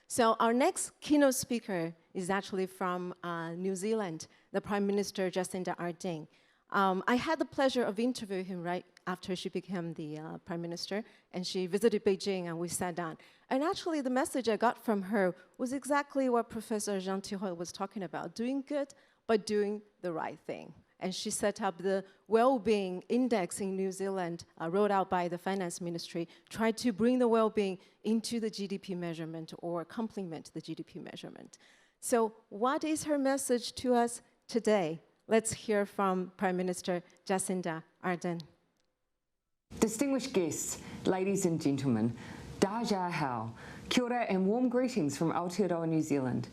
So our next keynote speaker is actually from New Zealand, the Prime Minister Jacinda Ardern. I had the pleasure of interviewing him right after she became the Prime Minister, and she visited Beijing and we sat down. And actually the message I got from her was exactly what Professor Jean Tirole was talking about, doing good, but doing the right thing. And she set up the well-being index in New Zealand, rolled out by the finance ministry, tried to bring the well-being into the GDP measurement or complement the GDP measurement. So what is her message to us today? Let's hear from Prime Minister Jacinda Ardern. Distinguished guests, ladies and gentlemen, da ja hao, kia ora and warm greetings from Aotearoa, New Zealand.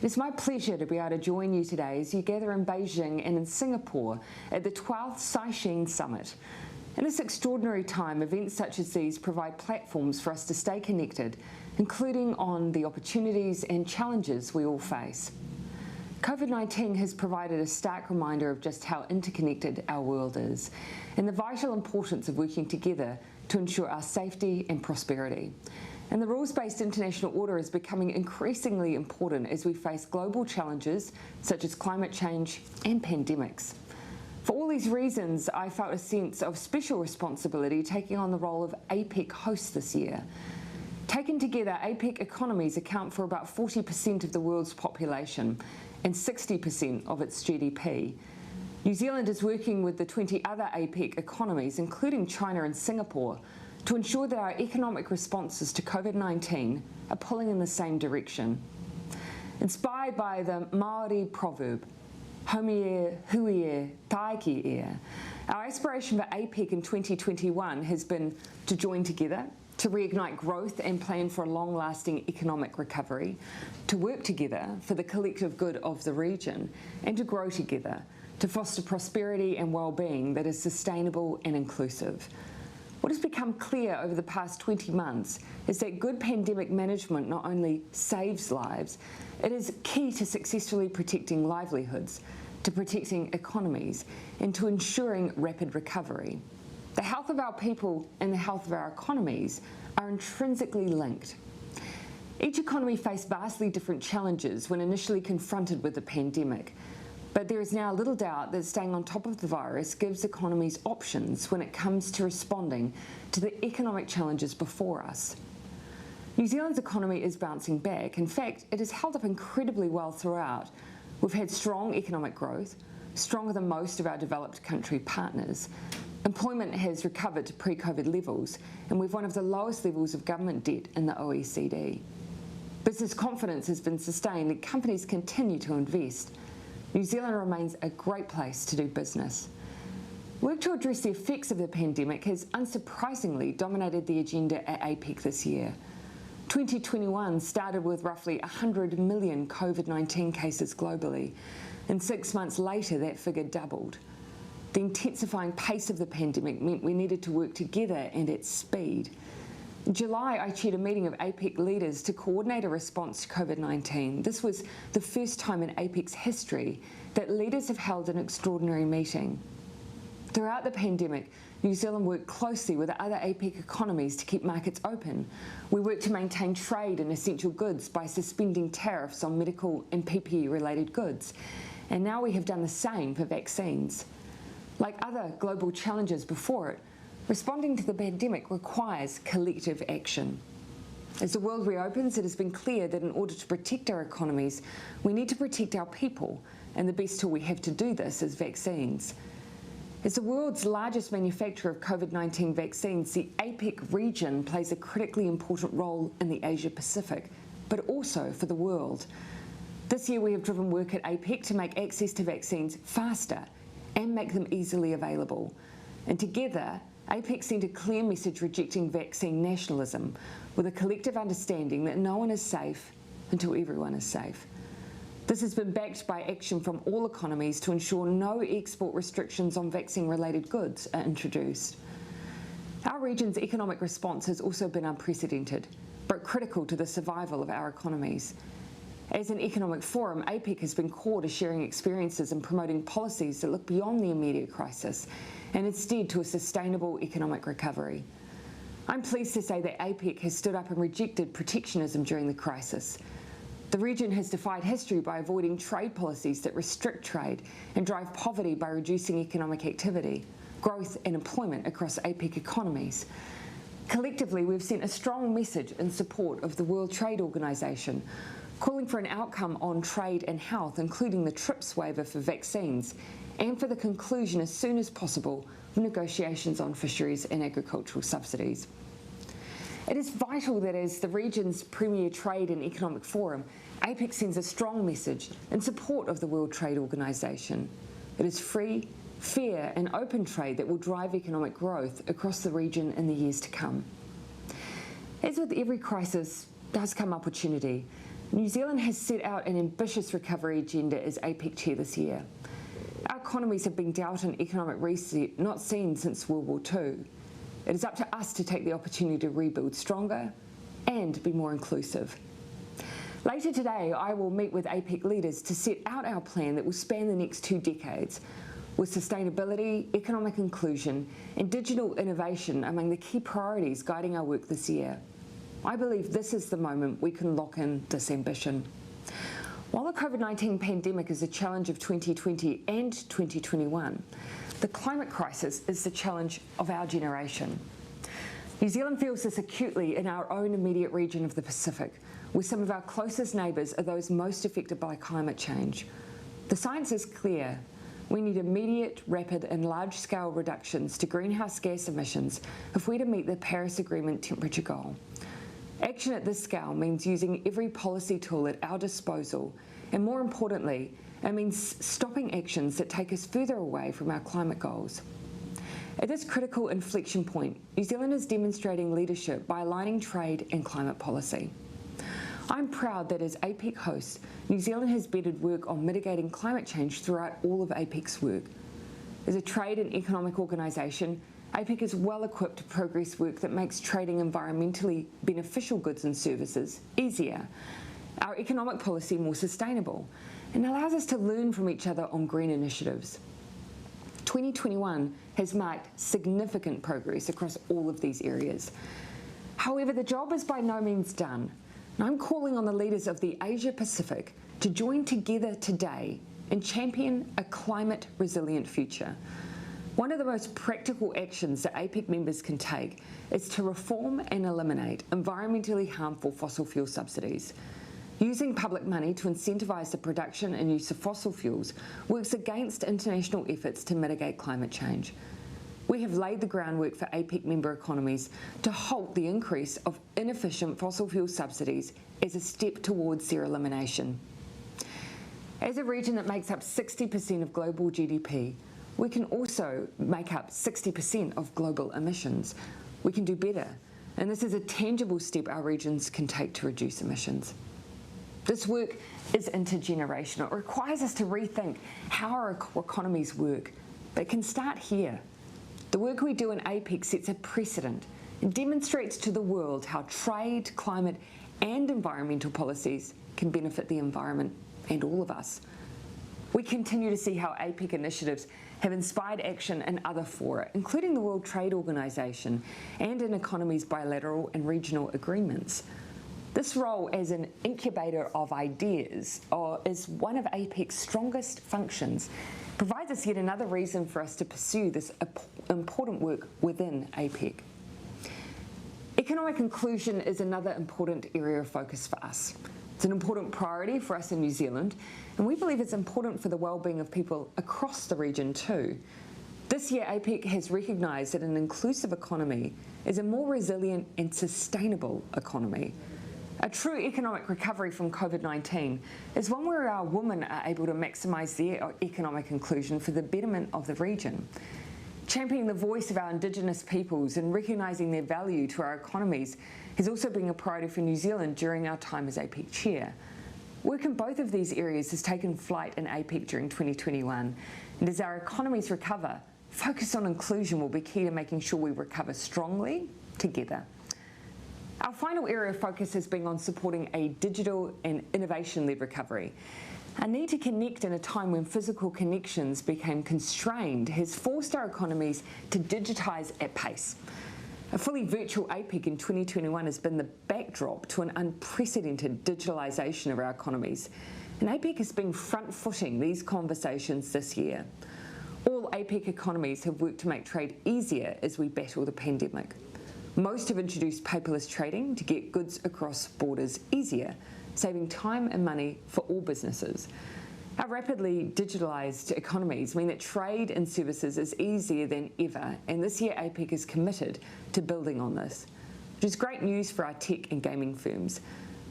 It is my pleasure to be able to join you today as you gather in Beijing and in Singapore at the 12th Caixin Summit. In this extraordinary time, events such as these provide platforms for us to stay connected, including on the opportunities and challenges we all face. COVID-19 has provided a stark reminder of just how interconnected our world is and the vital importance of working together to ensure our safety and prosperity. And the rules-based international order is becoming increasingly important as we face global challenges such as climate change and pandemics. For all these reasons, I felt a sense of special responsibility taking on the role of APEC host this year. Taken together, APEC economies account for about 40% of the world's population and 60% of its GDP. New Zealand is working with the 20 other APEC economies, including China and Singapore, to ensure that our economic responses to COVID-19 are pulling in the same direction. Inspired by the Māori proverb, Homie hui taiki our aspiration for APEC in 2021 has been to join together, to reignite growth and plan for a long-lasting economic recovery, to work together for the collective good of the region, and to grow together, to foster prosperity and well-being that is sustainable and inclusive. What has become clear over the past 20 months is that good pandemic management not only saves lives, it is key to successfully protecting livelihoods, to protecting economies, and to ensuring rapid recovery. The health of our people and the health of our economies are intrinsically linked. Each economy faced vastly different challenges when initially confronted with the pandemic. But there is now little doubt that staying on top of the virus gives economies options when it comes to responding to the economic challenges before us. New Zealand's economy is bouncing back. In fact, it has held up incredibly well throughout. We've had strong economic growth, stronger than most of our developed country partners. Employment has recovered to pre-COVID levels, and we've one of the lowest levels of government debt in the OECD. Business confidence has been sustained and companies continue to invest. New Zealand remains a great place to do business. Work to address the effects of the pandemic has unsurprisingly dominated the agenda at APEC this year. 2021 started with roughly 100 million COVID-19 cases globally, and 6 months later that figure doubled. The intensifying pace of the pandemic meant we needed to work together and at speed. In July, I chaired a meeting of APEC leaders to coordinate a response to COVID-19. This was the first time in APEC's history that leaders have held an extraordinary meeting. Throughout the pandemic, New Zealand worked closely with other APEC economies to keep markets open. We worked to maintain trade in essential goods by suspending tariffs on medical and PPE-related goods. And now we have done the same for vaccines. Like other global challenges before it, responding to the pandemic requires collective action. As the world reopens, it has been clear that in order to protect our economies, we need to protect our people, and the best tool we have to do this is vaccines. As the world's largest manufacturer of COVID-19 vaccines, the APEC region plays a critically important role in the Asia-Pacific, but also for the world. This year we have driven work at APEC to make access to vaccines faster and make them easily available. And together, APEC sent a clear message rejecting vaccine nationalism with a collective understanding that no one is safe until everyone is safe. This has been backed by action from all economies to ensure no export restrictions on vaccine-related goods are introduced. Our region's economic response has also been unprecedented, but critical to the survival of our economies. As an economic forum, APEC has been core to sharing experiences and promoting policies that look beyond the immediate crisis and instead to a sustainable economic recovery. I'm pleased to say that APEC has stood up and rejected protectionism during the crisis. The region has defied history by avoiding trade policies that restrict trade and drive poverty by reducing economic activity, growth and employment across APEC economies. Collectively, we've sent a strong message in support of the World Trade Organization, calling for an outcome on trade and health, including the TRIPS waiver for vaccines, and for the conclusion as soon as possible of negotiations on fisheries and agricultural subsidies. It is vital that as the region's premier trade and economic forum, APEC sends a strong message in support of the World Trade Organization. It is free, fair and open trade that will drive economic growth across the region in the years to come. As with every crisis, does come opportunity. New Zealand has set out an ambitious recovery agenda as APEC chair this year. Our economies have been dealt an economic reset not seen since World War II. It is up to us to take the opportunity to rebuild stronger and be more inclusive. Later today, I will meet with APEC leaders to set out our plan that will span the next 2 decades, with sustainability, economic inclusion and digital innovation among the key priorities guiding our work this year. I believe this is the moment we can lock in this ambition. While the COVID-19 pandemic is a challenge of 2020 and 2021, the climate crisis is the challenge of our generation. New Zealand feels this acutely in our own immediate region of the Pacific, where some of our closest neighbours are those most affected by climate change. The science is clear. We need immediate, rapid and large-scale reductions to greenhouse gas emissions if we're to meet the Paris Agreement temperature goal. Action at this scale means using every policy tool at our disposal, and more importantly, it means stopping actions that take us further away from our climate goals. At this critical inflection point, New Zealand is demonstrating leadership by aligning trade and climate policy. I'm proud that as APEC host, New Zealand has bedded work on mitigating climate change throughout all of APEC's work. As a trade and economic organisation, APEC is well equipped to progress work that makes trading environmentally beneficial goods and services easier, our economic policy more sustainable, and allows us to learn from each other on green initiatives. 2021 has marked significant progress across all of these areas. However, the job is by no means done, and I'm calling on the leaders of the Asia Pacific to join together today and champion a climate-resilient future. One of the most practical actions that APEC members can take is to reform and eliminate environmentally harmful fossil fuel subsidies. Using public money to incentivise the production and use of fossil fuels works against international efforts to mitigate climate change. We have laid the groundwork for APEC member economies to halt the increase of inefficient fossil fuel subsidies as a step towards their elimination. As a region that makes up 60% of global GDP, we can also make up 60% of global emissions. We can do better, and this is a tangible step our regions can take to reduce emissions. This work is intergenerational. It requires us to rethink how our economies work, but it can start here. The work we do in APEC sets a precedent and demonstrates to the world how trade, climate and environmental policies can benefit the environment and all of us. We continue to see how APEC initiatives have inspired action in other fora, including the World Trade Organization and in economies' bilateral and regional agreements. This role as an incubator of ideas is one of APEC's strongest functions, provides us yet another reason for us to pursue this important work within APEC. Economic inclusion is another important area of focus for us. It's an important priority for us in New Zealand, and we believe it's important for the well-being of people across the region too. This year, APEC has recognised that an inclusive economy is a more resilient and sustainable economy. A true economic recovery from COVID-19 is one where our women are able to maximise their economic inclusion for the betterment of the region. Championing the voice of our Indigenous peoples and recognising their value to our economies has also been a priority for New Zealand during our time as APEC chair. Work in both of these areas has taken flight in APEC during 2021, and as our economies recover, focus on inclusion will be key to making sure we recover strongly together. Our final area of focus has been on supporting a digital and innovation-led recovery. Our need to connect in a time when physical connections became constrained has forced our economies to digitise at pace. A fully virtual APEC in 2021 has been the backdrop to an unprecedented digitalisation of our economies, and APEC has been front-footing these conversations this year. All APEC economies have worked to make trade easier as we battle the pandemic. Most have introduced paperless trading to get goods across borders easier, saving time and money for all businesses. Our rapidly digitalised economies mean that trade and services is easier than ever, and this year APEC is committed to building on this, which is great news for our tech and gaming firms.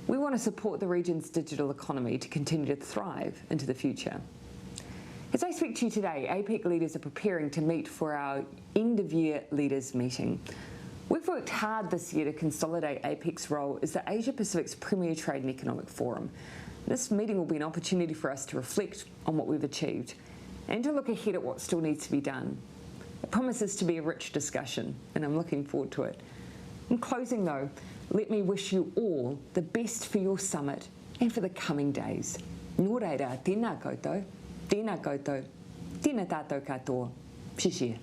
We want to support the region's digital economy to continue to thrive into the future. As I speak to you today, APEC leaders are preparing to meet for our end-of-year leaders meeting. We've worked hard this year to consolidate APEC's role as the Asia-Pacific's premier trade and economic forum. This meeting will be an opportunity for us to reflect on what we've achieved and to look ahead at what still needs to be done. It promises to be a rich discussion, and I'm looking forward to it. In closing though, let me wish you all the best for your summit and for the coming days. Nō reira, tēnā koutou, tēnā koutou, tēnā tātou katoa. Shishir.